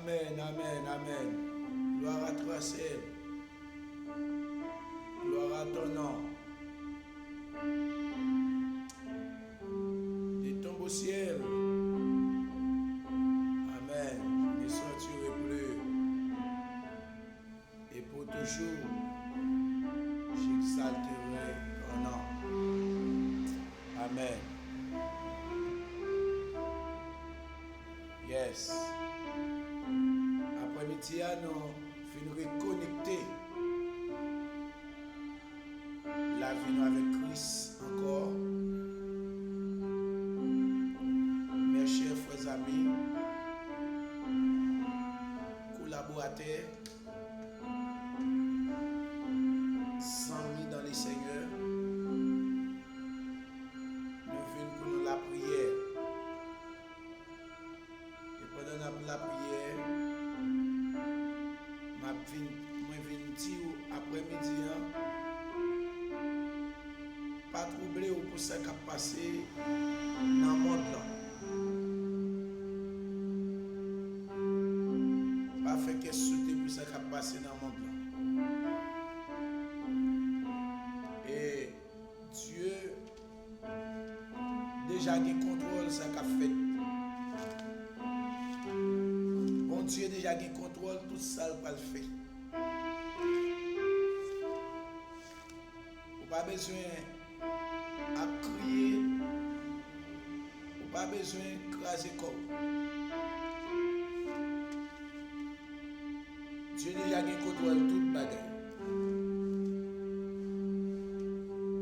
Amen, amen, amen. Gloire à toi, Seigneur. Gloire à ton nom. Il tombe au ciel. Amen. Ne sortirai plus. Et pour toujours, j'exalterai ton nom. Amen. Yes. Après-midi, nous finirons reconnecter la vie avec Christ encore. Mes chers frères amis, collaborateurs, amis dans les Seigneurs, nous venons pour nous la prière. Et pendant la prière, je viens dire après-midi, pas troubler pour ce qui a passé dans le monde là. Pas faire que sauter pour ce qui a passé dans le monde là. Et Dieu déjà a contrôle de ce qu'il a fait. Bon Dieu déjà a contrôle tout ça qu'il a fait. Vous n'avez pas besoin à crier, ou pas besoin de craser corps. Dieu déjà contrôle toute bagaille.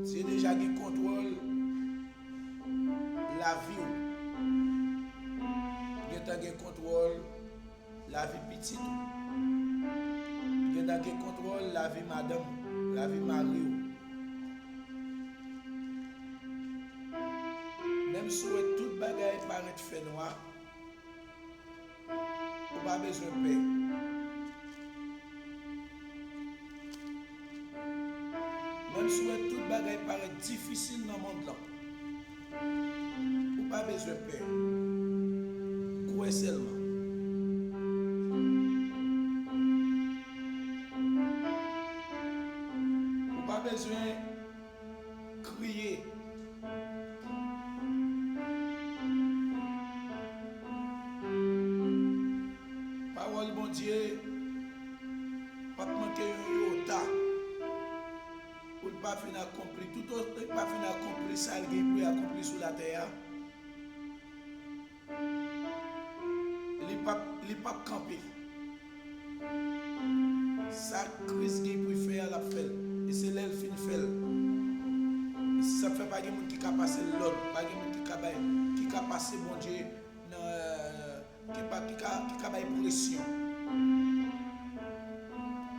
Dieu déjà contrôle la vie. Dieu contrôle la vie petite. Dieu contrôle la vie madame, la vie mari. Même si toute bagaille paraît fait noir, on n'a pas besoin de paix. Même si toute bagaille paraît difficile dans le monde là, on n'a pas besoin de paix. Croyez seulement. On n'a pas besoin de crier. Parole bon Dieu, pas manquer un iota pour ne pas finir accompli, tout autre pas finir accompli ça qui est accompli sur la terre. Il pas camper. Ça Christ qui peut faire la fait et c'est là qu'il finit faire. Ça fait pas de monde qui a passé l'autre, pas de monde qui a passé bon Dieu qui a pression.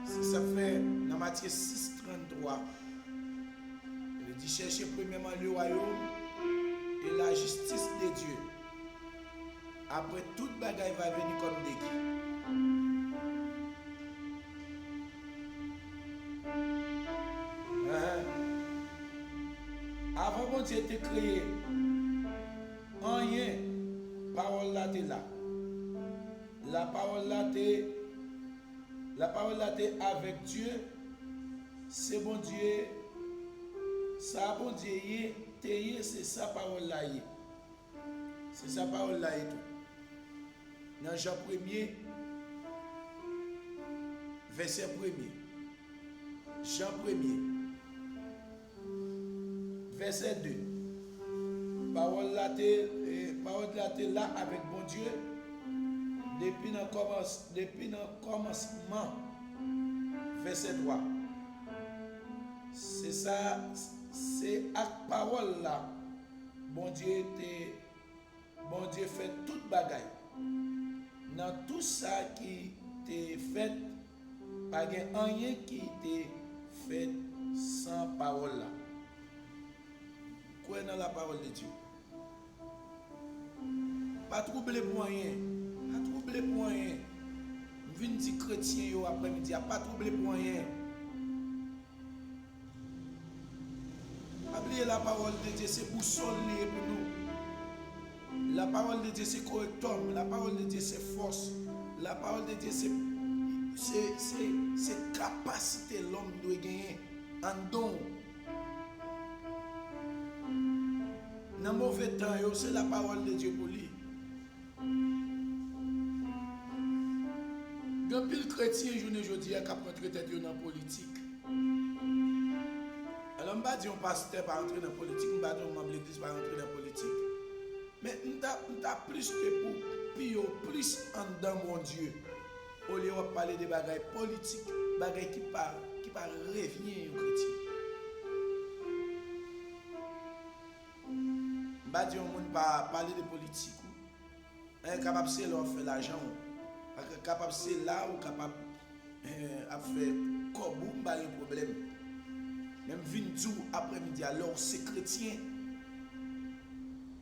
C'est ça fait dans Matthieu 6,33. Il dit chercher premièrement le royaume et la justice de Dieu. Après toute bagaille va venir comme des guides. Avant bon Dieu était créé, rien, parole là t'es là. La parole là t'es avec Dieu. C'est bon Dieu. Ça bon Dieu t'es c'est sa parole là. C'est sa parole là et tout. Dans Jean 1er, verset 1er. Jean 1er, verset 2. Parole là t'es là avec bon Dieu. Depuis le commencement, verset 3. C'est ça, c'est à parole là. Bon Dieu fait toute bagaille. Dans tout ça qui t'est fait, pas rien qui t'est fait sans parole là. Quoi dans la parole de Dieu? Pas troubler pour rien. Pas troubler pour rien. Je viens dire chrétien après-midi, pas troubler pour rien. Oubliez la parole de Dieu, c'est boussole pour nous. La parole de Dieu, c'est correctum. La parole de Dieu, c'est force. La parole de Dieu, c'est capacité l'homme doit gagner en don. Dans le mauvais temps, c'est la parole de Dieu pour lui. Il y a pile chrétien, je ne dis pas qu'à rentrer tête dans la politique. Alors, je ne vais pas dire un pasteur pas rentrer dans la politique, je ne vais pas dire un membre de l'église pas rentrer dans la politique. Mais nous avons plus que pour plus en dedans, mon Dieu. Au lieu de parler des bagailles politiques, bagailles qui parlent revenir aux chrétiens. Je ne vais pas dire que pas parler de politique. On est capable de faire l'argent. On est capable de faire là ou capable de faire comme on pas de problème. Même 20 jours après-midi, alors c'est chrétien.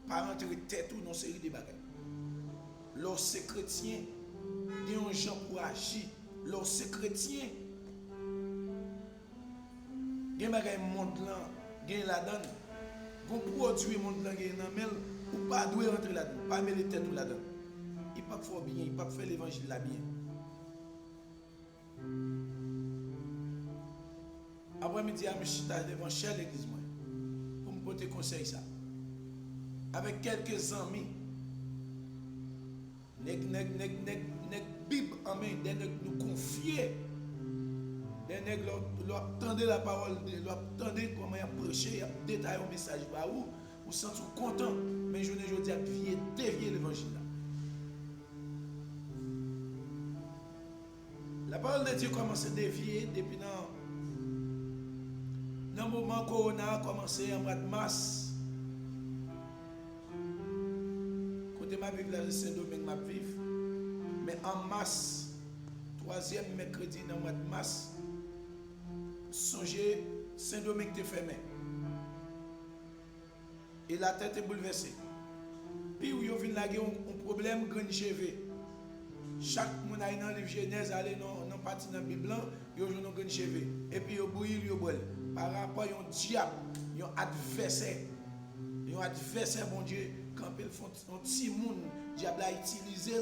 Pas rentrer tête ou non série de bagailles. Lorsque chrétien, il y a un gens pour agir. Lorsque chrétien, il y a un monde là, il y a là-dedans. Gon produit monde là qui nan mel ou pas doit rentrer là-dedans, pas mettre tête ou là-dedans. Il pas faire bien, il pas faire l'évangile là bien. Après-midi, je suis devant chez l'église pour me porter conseil ça. Avec quelques amis, nèg Bible en main, des nèg nous confier. Des nèg leur tendre la parole, leur tendre comment il prêcher, il détailler un message par où, vous sentez content, mais je ne dis à dévier l'évangile là. La parole de Dieu commence à dévier depuis dans le moment où Corona a commencé en mois de mars. Côté ma vie, là, c'est Saint-Domingue ma vie. Mais en mars, 3e mercredi dans le mois de mars, songez, Saint-Domingue était fermé. Et la tête est bouleversée. Puis, il y a un problème grand cheveux. Chaque monde a dans le livre Genèse, aller dans partie dans la Bible, il y a un grand cheveux. Et puis, il y a bouilli, il y a boile. Par rapport à un diable, un adversaire. Un adversaire, mon Dieu, quand ils font un petit monde, le diable a utilisé.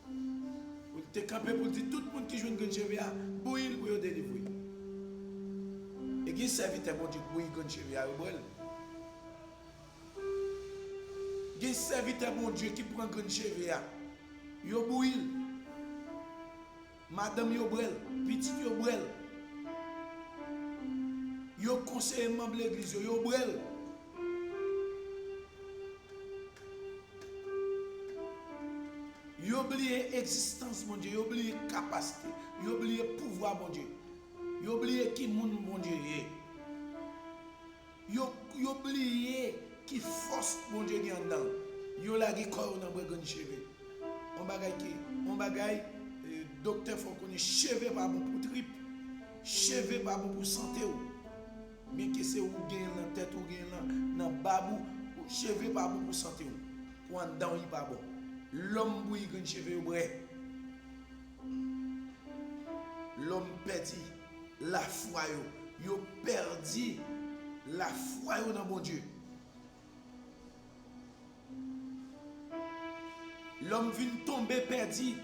Il te campé pour dire tout le monde qui joue une grande cheveux, bouilli pour le délivrer. Et qui serviteur, mon Dieu, bouilli grande cheveux, il y a un serviteur, mon Dieu, qui prend grande cheveux, il bouilli. Madame Yobrel, petit Yobrel. Yo conseiller membre de l'église, yo brel. Yo oublié existence, mon Dieu, yo oublié capacité, yo oublié pouvoir, mon Dieu. Yo oublié qui monde, mon Dieu, est. Yo oublié qui force, mon Dieu, qui en dedans. Yo la qui corps dans le cheveux. On bagaille, docteur faut qu'on ait cheveux pas bon pour trip, cheveux pas bon pour santé. Mais que c'est où gagne la tête ou gagne dans babou, cheveux pas bon pour santé. Pour en dedans, il pas bon. L'homme bouille gagne cheveux vrai. L'homme perdit la foi yo perdu la foi dans mon Dieu. L'homme vient tomber perdu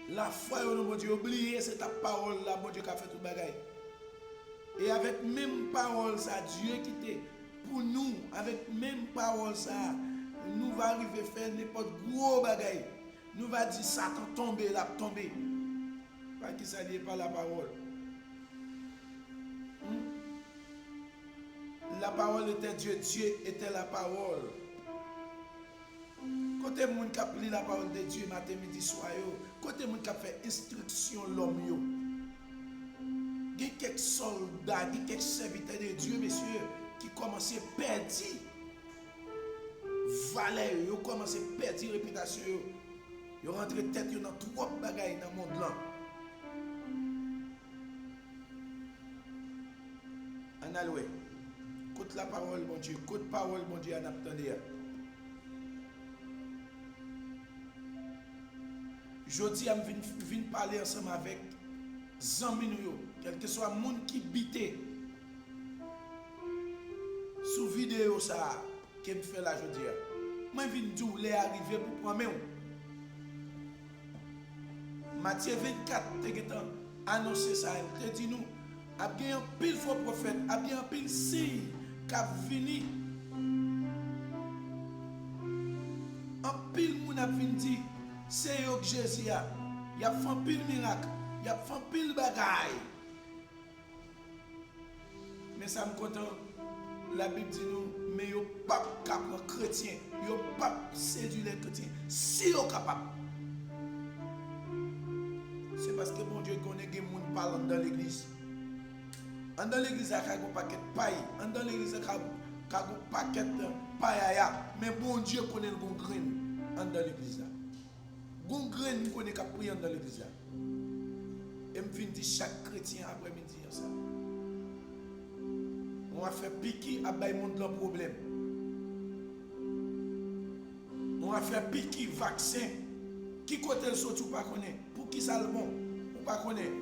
la foi dans mon Dieu. Oubliez cette parole là, mon Dieu qui a fait tout bagaille. Et avec même parole ça, Dieu qui était pour nous, avec même parole ça, nous va arriver à faire n'importe gros bagaille. Nous va dire Satan tomber, là tomber. Pas qui ça lié par la parole. La parole était Dieu, Dieu était la parole. Côté moun qui a pris la parole de Dieu matin, midi, soir, côté moun qui a fait instruction l'homme yo. Il y a quelques soldats, il y a quelques serviteurs de Dieu, messieurs, qui commencent à perdre valeur, ils commencent à perdre réputation, ils rentrent tête dans trop de bagailles dans le monde là. En alloué, écoute la parole, mon Dieu, écoute la parole, mon Dieu, en attendant. Jodi, je viens parler ensemble avec Zami nous, quel que soit le monde qui bite sous vidéo ça qui me fait la jodi. Moi je viens dire les arriver pour prendre Matthieu 24, tu as annoncé ça. Il te dit nous, il y a un pile faux prophète, il y a un pile signe qui a venu. Un pile moun a venu dire, c'est yo que Jésus a. Il a fait un pile miracle, il a fait un pile bagaille. Mais ça me content, la Bible dit nous, mais yo pas capable chrétien, yo pas séduire les chrétiens. Si yo capable. C'est parce que bon Dieu connaît que les gens parlent dans l'église. Dans l'église, il y a un paquet de paille. Dans l'église, il y a un paquet de paille. Mais bon Dieu connaît le grain dans l'église. Le grain connaît qu'à prier dans l'église. Et je viens dire chaque chrétien après-midi ça. On va faire piquer à bailler monde le problème. On va faire piquer vaccin. Qui côté le sorti ou pas connaît? Pour qui ça le bon? Ou pas connaît?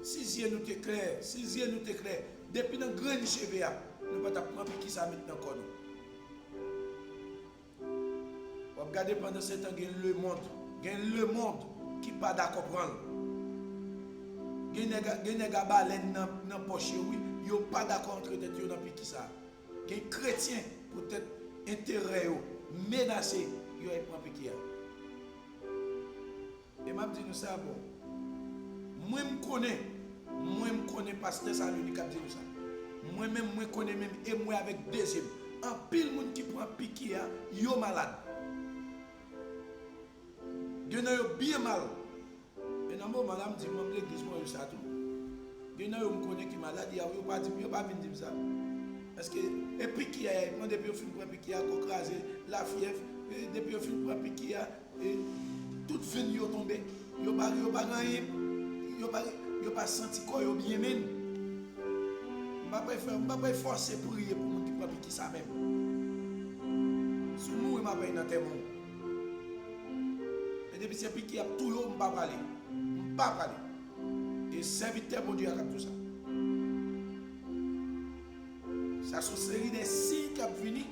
Si yeux nous t'es clair, si yeux nous t'es clair, depuis dans grand cheveux, nous pas prendre piquer ça maintenant encore. On va regarder pendant ce temps le monde qui pas d'accord prendre. Gen nèg a baleine dans poche oui, yo pas d'accord entre tête yo dans piquer ça. Gen chrétien peut-être intérêt yo menacé, yo prend piquer. Et m'a dit nous ça bon. Moi me connais pasteur ça lui qui a dit nous ça. Moi même moi connais même et moi avec deuxième. En pile monde qui prend piquer yo malade. Gen yo bien mal. Et dans mon madame dit moi l'église moi yo ça tout. Gen yo me connais qui malade, yo pas venir dire ça. Parce que et piquer moi depuis au fin prend piquer ko craser la fièvre depuis au fin prend piquer et toute veine yo tombé, yo pas senti quoi yo bien même. M'a pas forcer prier pour moun qui prend piquer ça même. Sou mou m'a pas dans témoin. Et depuis c'est piquer a tout yo m'pa parler. Et serviteur bon Dieu a tout ça. Ça sont série des signes qui a venu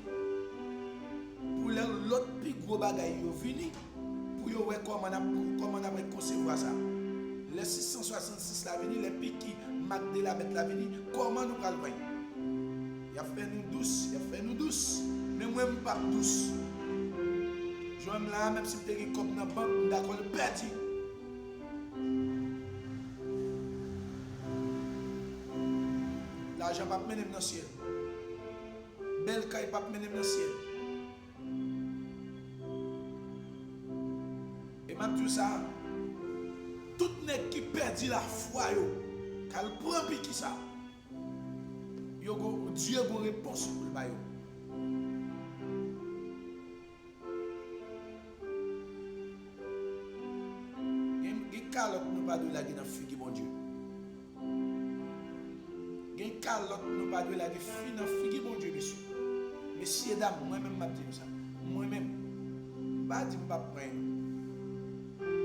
pour l'autre plus gros bagaille yo venu. Pour voir comment on a concevoir ça. Les 666 la venu, les piquets, Magdé la bête la venu, comment nous allons voir? Il a fait nous douce, mais moi je ne suis pas douce. Je vais là, même si je suis comme dans la banque, d'accord, le petit. L'argent ne va pas mener dans le ciel. Belle caille ne va pas mener dans le ciel. Et même tout ça, tout nèg qui perdit la foi, quand il prend piquer ça, Dieu a une réponse pour le bail. Il y a calotte nous pas de la dans figue bon Dieu. Il y a calotte nous pas de la dans figue bon Dieu monsieur. Messieurs dames, moi-même m'a dit ça. Moi-même pas dit pas prendre.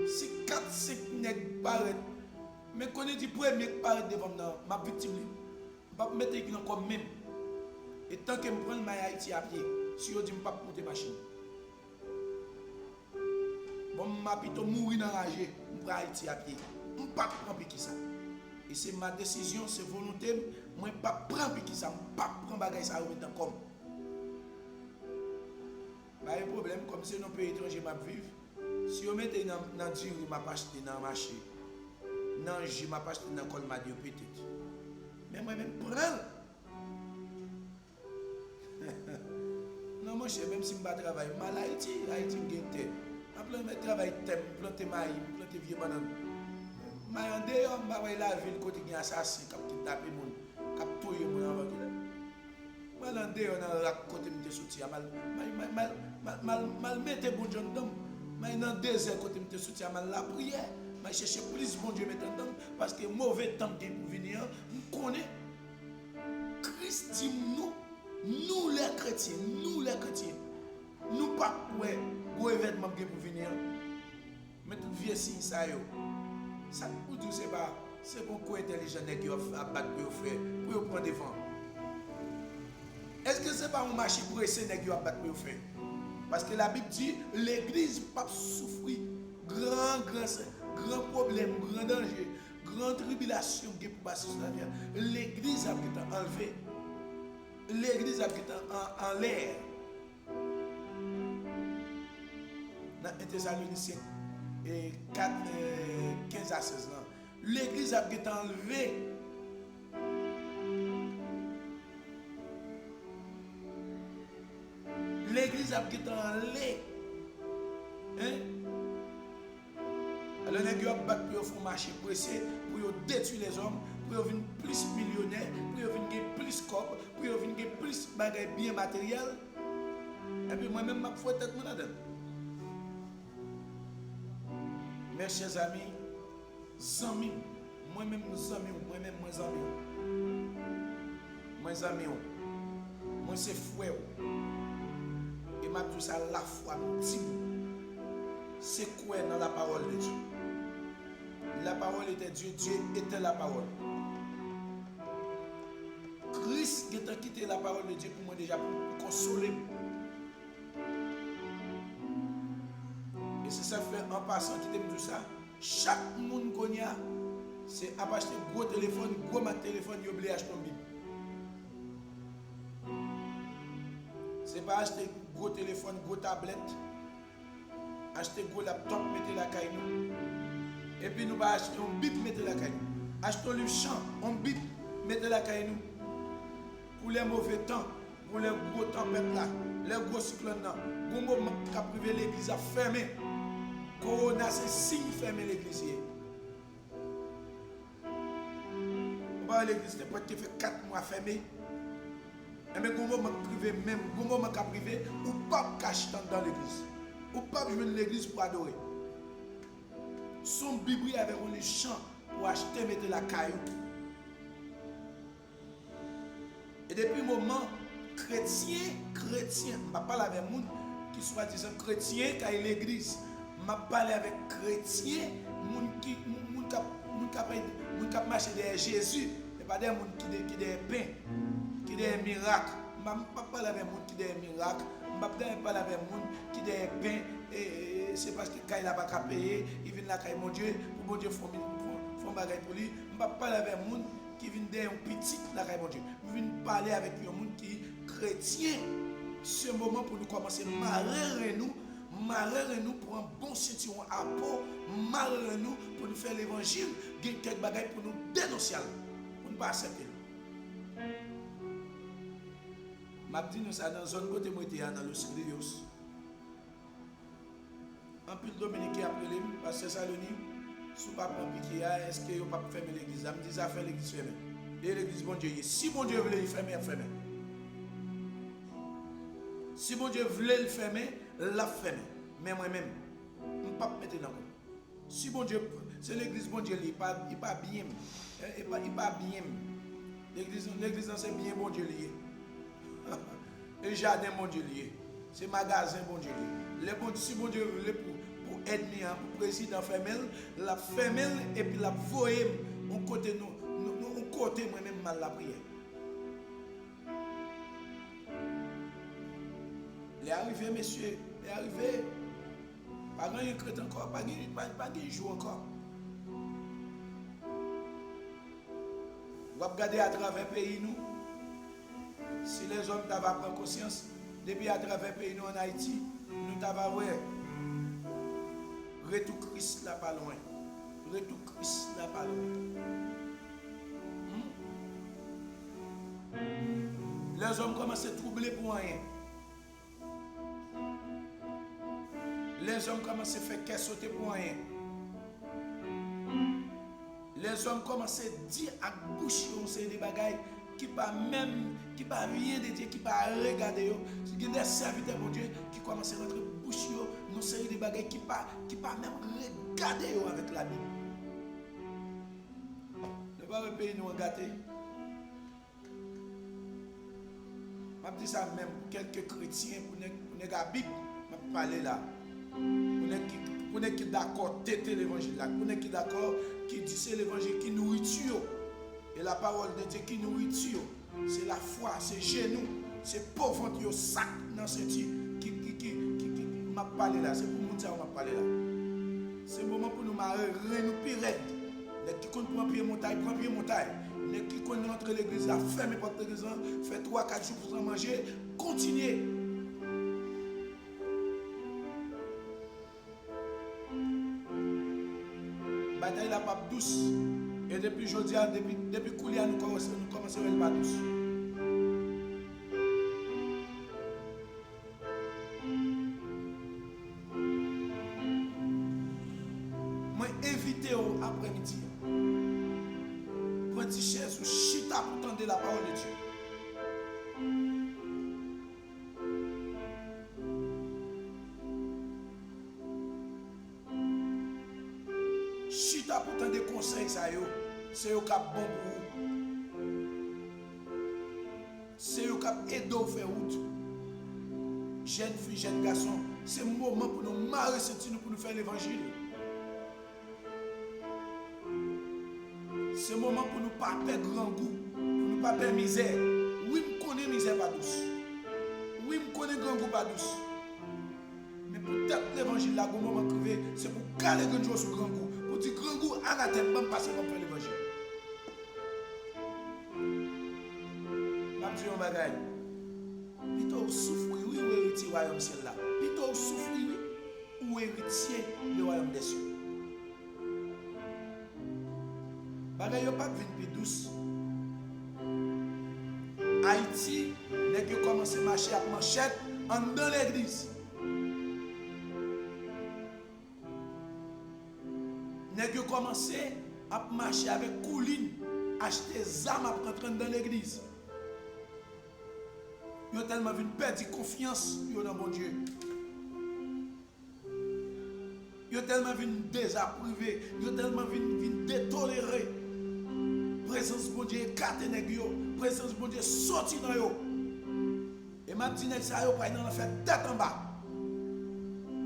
Si 4-5 nègres paraissent, mais qu'on dit premier qui paraît devant ma victime, je ne vais pas mettre dans comme même. Et tant que je prends ma Haïti à pied, si je dis que je ne vais pas monter machine. Bon, je vais plutôt mourir dans la rage, je prends Haïti à pied. Je ne vais pas prendre piquer ça. Et c'est ma décision, c'est volonté, je ne vais pas prendre piquer ça, je ne vais pas prendre bagage ça dans comme. Pas de problème, comme c'est dans un pays étranger, je vais vivre. Si vous mettez dans le dur, je vais acheter dans le marché. Dans le jus, je vais acheter dans le colmade peut-être. Mais moi-même, prends. Non, mon cher, même si je ne travaille pas, Haïti, Haïti, je gagne. Après, je travaille, je plante maïs, je plante vieux bananes. Je vais en dehors, je vais la ville, côté qui est assassin, qui kidnappe les gens, qui tué les gens avant qu'il je vais en dehors, dans le côté où je suis sorti. Je vais mettre bon Dieu dedans. Mais dans le désert, quand je suis sorti, la prière, je cherche plus bon Dieu maintenant parce que mauvais temps pour venir, je connais. Christ dit nous les chrétiens, nous pas pour événement pour venir. Mais tout vieux signe ça, ça pour tout c'est pour quoi intelligent qui a battre pour faire, pour prendre devant. Est-ce que c'est pas un marché pour essayer qui a battre pour faire? Parce que la Bible dit l'église pas souffrir grand grand problème, grand danger, grande tribulation qui pour passer sur la terre, l'église a été enlevée. L'église a été en l'air. Dans 1 Thessaloniciens 4, 15 à 16 ans. L'église a été enlevée. L'église a été enlevée. Hein? Alors, les gens ont fait marcher pressé pour détruire les hommes, pour devenir plus millionnaires, pour devenir plus corps, pour devenir plus de biens matériels. Et puis moi-même, je suis tête là-dedans. Mes chers amis, moi-même, moi c'est frère. Et m'a dit ça la foi, c'est quoi dans la parole de Dieu? La parole était Dieu, Dieu était la parole. Christ qui a quitté la parole de Dieu pour moi déjà pour consoler. Et c'est ça fait en passant qui t'aime tout ça. Chaque monde qu'on a, c'est à acheter un gros téléphone, gros téléphone, il oublie acheter une Bible. C'est pas acheter gros téléphone, gros tablette, acheter gros laptop, mettez la caille nous. Et puis nous va acheter un Bible, mettez la caille nous. Achetons le champ, un Bible, mettez la caille nous. Pour les mauvais temps, pour les gros tempêtes là, les gros cyclones là, pour moment qu'a privé l'église a fermé. Corona c'est signe fermé l'église. On va à l'église, peut-être qu'il fait 4 mois fermé. Mais comment privé même, comment privé, ou pas cacher dans l'église, ou pas jouer l'église pour adorer. Son Bible avec un champ pour acheter, mettre la caillou. Et depuis le moment, chrétien, je ne parle pas avec les gens qui soit disant chrétien qui est l'église. Je parle avec chrétien, qui marche derrière Jésus, et pas des gens qui derrière pain. Qui des miracles. Je ne parle pas avec les gens qui des miracles. Je ne parle pas avec les gens qui des pain. C'est parce que quand il n'a pas qu'à payer, il vient là, mon Dieu, pour mon Dieu, font bagaille pour lui. Je ne parle pas avec les gens qui viennent d'un petit là, mon Dieu. Je viens parler avec les gens qui sont chrétiens. C'est un moment pour nous commencer à marrer nous pour un bon ceinturon à peau, marrer nous pour nous faire l'évangile, gagner quelques bagailles pour nous dénoncer, pour ne pas accepter. Je dis nous ça dans la zone côté moi dans Los Rios. En plus Dominique après lui parce que Saloni sous pas piquer est-ce que pas fermer l'église. Je me dis ça faire l'église fermée. Et l'église bon Dieu, si bon Dieu voulait le fermer, fermer. Si bon Dieu voulait le fermer, l'a fermé. Mais moi-même, je ne peux pas mettre dans le. Si bon Dieu, c'est l'église bon Dieu, il pas bien. Il pas bien. L'église c'est bien bon Dieu lié. Le jardin bon Dieu lié. C'est magasin bon Dieu lié. Si bon Dieu voulait pour ennemi, pour président fermel, la fermel et puis la voyer on côté nous côté moi-même mal la prière. Il est arrivé, messieurs, il est arrivé. Pas grand chrétien encore, pas grand jour encore. Vous regardez à travers le pays, nous. Si les hommes t'avaient pris conscience, depuis à travers le pays, nous en Haïti, nous t'avons vu. Retour Christ là pas loin. Retour Christ là pas loin. Les hommes commencent à troubler pour rien. Les hommes commencent à faire qu'est sauter pour rien. Les hommes commencent à dire à bouche c'est des bagailles qui pas rien de Dieu, qui pas regarder. Il y a des serviteurs de Dieu qui commencent à rentrer bouche nous série des bagailles qui pas même regarder avec la Bible. Ne pas le pays nous gâter. Je dis ça même quelques chrétiens pour la Bible, je parler là. Pour qui d'accord têter l'évangile là, pour qui d'accord qui dit c'est l'évangile qui nourrit. Et la parole de Dieu qui nourrit, c'est la foi, c'est genou, c'est pauvre ventre, sac dans ce qui m'a parlé là, c'est pour nous ça m'a parlé là. C'est le moment pour nous marrer, nous pirate. Les qui comptent prendre pied montagne, prend pied montagne. Les qui comptent rentrer l'église, là, fermer porte l'église, fait 3-4 jours pour manger, continuez. Bataille la pape douce. Et depuis aujourd'hui, depuis Koulia, nous commençons à faire pas douce. Moi, invitez au après-midi. Prenez une chaise ou chita pour tendre la parole de Dieu. Chita pour tendre des conseils, ça yo. C'est eux qui ont bon pour vous. C'est eux qui ont aidé à faire route. Jeunes filles, jeunes garçons, c'est le moment pour nous marrer pour nous faire l'évangile. C'est le moment pour nous pas perdre grand goût, pour nous pas perdre misère. Oui, je connais misère pas douce. Oui, je connais grand goût pas douce. Mais peut-être l'évangile là, au moment crevé, c'est pour caler grand jour sur grand goût. Pour dire grand goût, anathème, même passer pour faire l'évangile. Je dis un bagage. Plutôt souffrir, oui, ou héritier du royaume ciel là. Plutôt souffrir, oui, ou héritier du royaume des cieux. Bagay yo pas vin plus douce. Haïti, n'est que commencé à marcher avec manchette en dans l'église. N'est que commencé à marcher avec couline, acheter des armes à rentrer dans l'église. Yo tellement vin perdre confiance dans mon Dieu. Yo tellement vin désapprouver, yo tellement vin détolérer. Présence de Dieu écarte nèg yo, présence de Dieu sorti dans yo. Et m'a dit nèg ça yo pa dans faire tête en bas.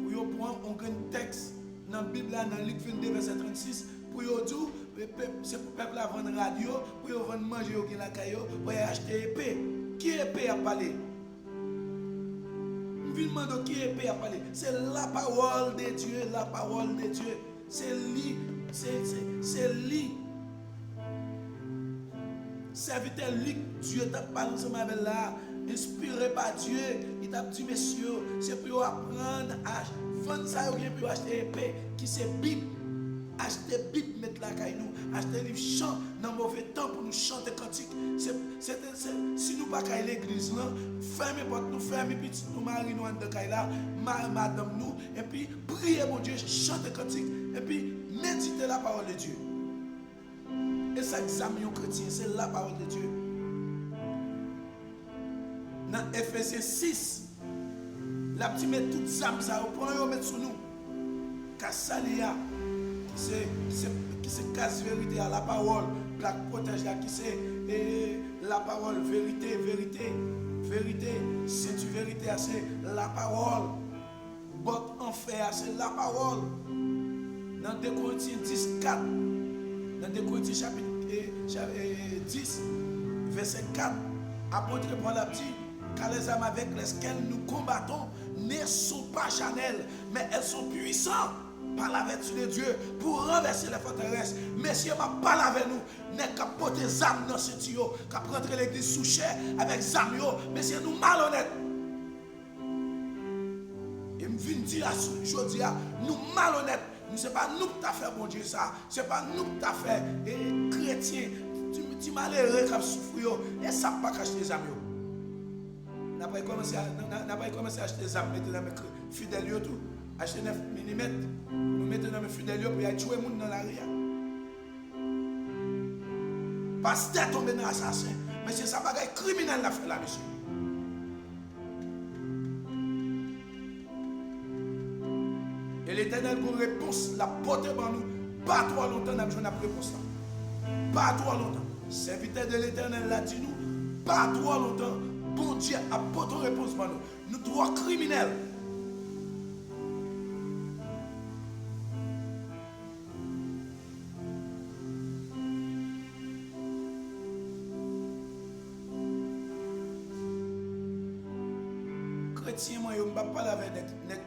Pour yo prendre un grand texte dans la Bible dans Luc 22 verset 36 pour yo dire c'est pour peuple à vendre radio, pour yo vendre manger yo qui la caillou, pour acheter épée. Qui épée a parlé? Je demande qui épée a parlé. C'est la parole de Dieu, la parole de Dieu. C'est lui, c'est lui. Serviteur Luc, Dieu t'a parlé ensemble avec là, inspiré par Dieu. Il t'a dit, messieurs, c'est pour apprendre à vendre ça, ou bien pour acheter épée, qui c'est Bible. Acheter Bible, mettre la caille nous. Acheter livre chant dans mauvais temps pour nous chanter cantique. Si nous pas caille l'église là, fermez porte nous, fermez petit nous, marie nous en caille là, madame nous, et puis priez mon Dieu, chanter cantique, et puis méditer la parole de Dieu. Et ça examine aux chrétiens, c'est la parole de Dieu. Dans Ephésiens 6, la petite met toutes les âmes, ça reprend et met sur nous. Kassalia, qui c'est casse vérité à la parole, la protège là, qui c'est la parole, vérité, vérité, vérité, c'est tu vérité, c'est la parole. Bot en fer, c'est la parole. Dans 2 Corinthiens 10, 4. Dans 2 Corinthiens chapitre 10, verset 4, apôtre Paul a dit, car les âmes avec lesquelles nous combattons ne sont pas charnelles, mais elles sont puissantes par la vertu de Dieu pour renverser les forteresses. Messieurs, ma parle avec nous, n'est qu'à porter des âmes dans ce tuyau, qu'à prendre l'église sous chair avec des âmes, messieurs, nous malhonnêtes. Et me viens dire aujourd'hui, nous malhonnêtes. Ce n'est pas nous qui t'as fait, bon Dieu, ça. Ce n'est pas nous qui t'as fait, chrétien. Tu malheureux qui as souffert, et ça n'a pas acheter des amis. N'a pas commencé à acheter des amis, mettre dans mes fidèles, tout. Acheter 9 mm, nous mettons dans mes fidèles pour y aller tuer les gens dans la rue. Pasteur tombé dans l'assassin. Mais c'est ça, bagaille criminel la fait là, monsieur. Et l'Éternel pour réponse, la porte par nous. Pas trop longtemps, nous avons besoin de réponse. Pas trop longtemps. Serviteur de l'Éternel l'a dit nous. Pas trop longtemps. Bon Dieu apporte une réponse par nous. Nous droits criminels. Chrétien, moi, je ne vais pas parler avec les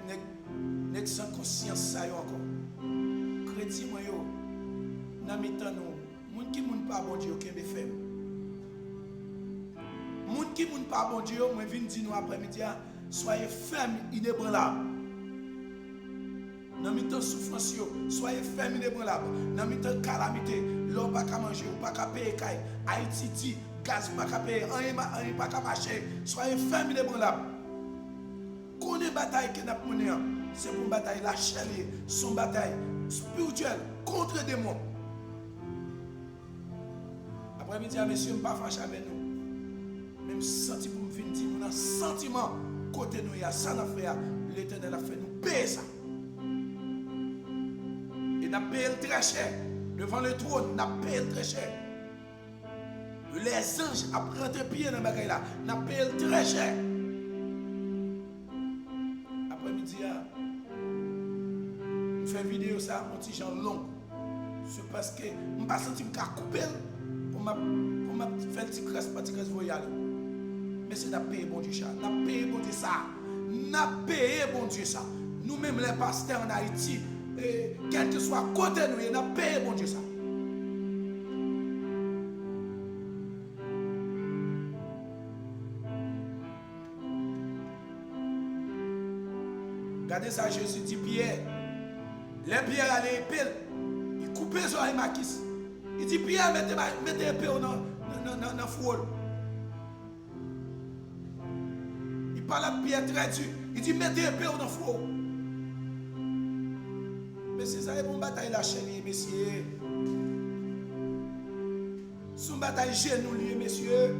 sans conscience ça encore. chrétien moi yo dans mi-temps nous moun qui moun pas bon Dieu kembe fait moun qui moun pas bon Dieu moi vinn dire nous après-midi soyez fermes inébranlables dans mi-temps souffrance yo soyez fermes inébranlables dans mi-temps calamité l'eau pas qu'à manger ou pas qu'à payer caille Haïti dit gaz pas qu'à payer rien pas qu'à marcher soyez fermes inébranlables connaît bataille que n'a mené c'est pour bataille la chair son bataille spirituelle contre des démons. Après-midi, monsieur, je ne pas fâché avec nous. Même senti pour me venir dire, mon sentiment côté nous, il y a ça à faire. L'Éternel a fait nous payer ça. Et nous payé très cher. Devant le trône, nous payé très cher. Les anges ont rentré pied dans le bagage là. Nous payé très cher. Après-midi, je fais une vidéo ça, mon petit genre long. C'est parce que je ne pas senti que je couper pour me faire petit cresse voyal. Mais c'est d'avoir payé bon Dieu ça. N'a payé bon Dieu ça. N'a payé bon Dieu ça. Nous-mêmes les pasteurs en Haïti, quel que soit côté nous, n'a payé bon Dieu ça. Regardez ça, Jésus dit Pierre. Les Pierre allaient épée. Il coupait son oreille maquis. Il dit Pierre, mettez épée dans le four. Il parle à Pierre très dur. Il dit mettez épée dans le four. Mais c'est ça, une bataille la chérie, messieurs. C'est une bataille genou, messieurs.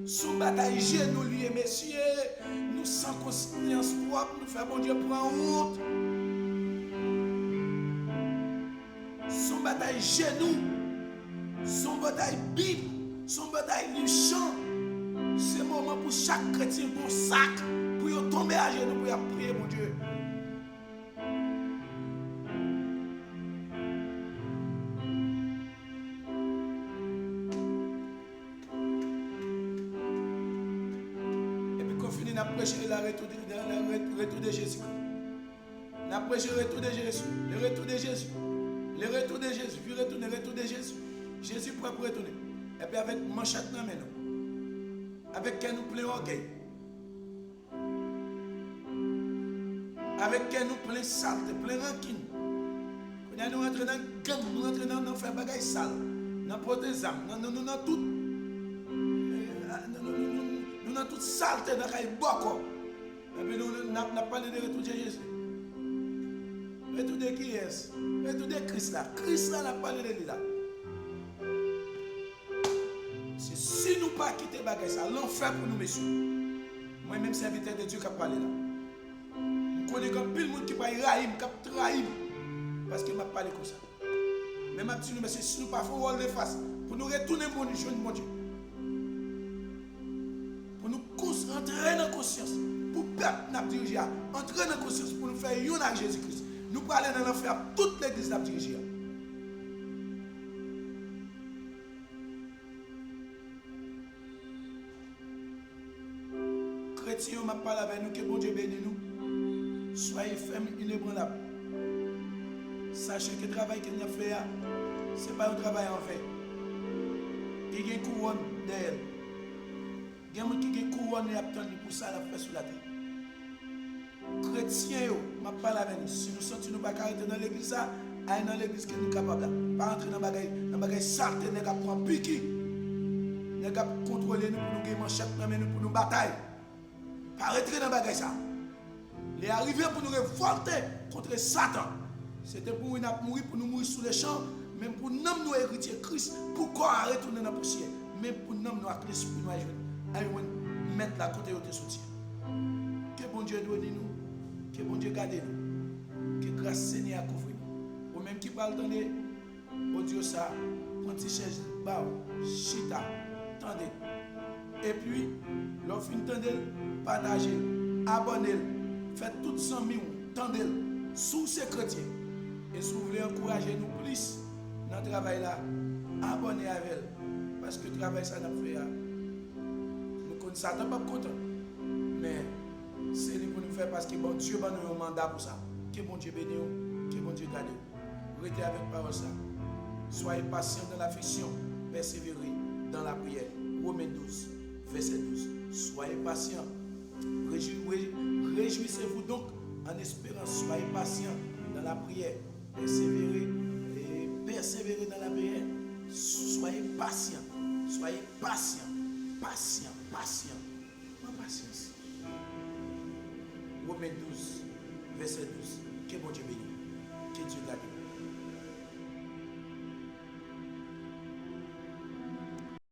Sous bataille genou lié, messieurs, nous sans conscience propre, nous faisons bon Dieu prendre honte. Sous bataille genou, son bataille Bible, son bataille livre chant. C'est un moment pour chaque chrétien pour sac, pour tomber à genoux, pour prier mon Dieu. N'a prêché le retour de Jésus. N'a prêché le retour de Jésus. Le retour de Jésus. Le retour de Jésus. Puis le retour de Jésus. Jésus prêt pour retourner. Et puis avec manchette dans nous. Avec quel nous plein orgueil. Avec quel nous plein saleté, plein rancune. Quand nous rentrons dans le gang, nous rentrons dans faire bagaille sale. Dans les âmes, dans tout. Nous avons toute saleté dans le boko. Et puis nous n'avons pas parlé de retour de Jésus. Retour de qui est-ce? Retour de Christ là. Christ là n'a pas parlé de lui là. C'est si nous ne pas quitter bagage ça, l'enfer pour nous messieurs. Moi-même serviteur de Dieu qui a parlé là. Je connais comme pile monde qui va raïm, qui a trahi. Parce qu'il m'a parlé comme ça. Mais je dis nous messieurs, si nous ne pas faire rôle de face, pour nous retourner mon Dieu. Entrer dans la conscience pour peuple n'a dirigé. Entrer dans la conscience pour nous faire une avec Jésus-Christ. Nous parlons dans l'enfer toute l'église n'a dirigé. Chrétiens, m'a parlé avec nous que bon Dieu bénisse nous. Soyez fermes, inébranlables. Sachez que le travail que nous avons fait, ce n'est pas un travail en fait. Il y a une couronne d'elle. Il y a des gens qui ont couronné pour ça, la faire sur la terre. Chrétiens, je parle avec nous. Si nous sentons pas arrêter dans l'église, allez dans l'église que nous sommes capables. Pas entrer dans le bagage saleté, nous avons prendre piqué. Nous avons contrôler nous pour nous gagner manchette, nous pour nous batailler. Pas rentrer dans le bagage ça. Il est arrivé pour nous révolter contre Satan. C'était pour nous mourir, pour nous mourir sous les champs, même pour nous héritier Christ, pourquoi retourner dans la poussière, même pour nous avec l'esprit nous mettre la côté de soutien. Que bon Dieu doit dire nous, que bon Dieu garde nous, que grâce Seigneur couvre nous. Ou même qui parle dans les audio ça, prends tes chaises, chita, tendez. Et puis, l'offre tendez, partagez, abonnez, faites tout 100 000, tendez, sous ces chrétiens. Et si vous voulez encourager nous plus dans le travail là, abonnez avec elle. Parce que le travail ça n'a fait. Satan n'est pas content. Mais c'est lui pour nous faire parce que bon Dieu va nous un mandat pour ça. Que bon Dieu bénisse, que bon Dieu garde. Restez avec parole ça. Soyez patients dans l'affliction, persévérez dans la prière. Romains 12, verset 12. Soyez patients. Réjouissez-vous donc en espérance. Soyez patients dans la prière. Persévérez et persévérez dans la prière. Soyez patients. Soyez patients. Patients. Patients. En patience. Romains 12, verset 12. Que bon Dieu bénisse. Que Dieu garde.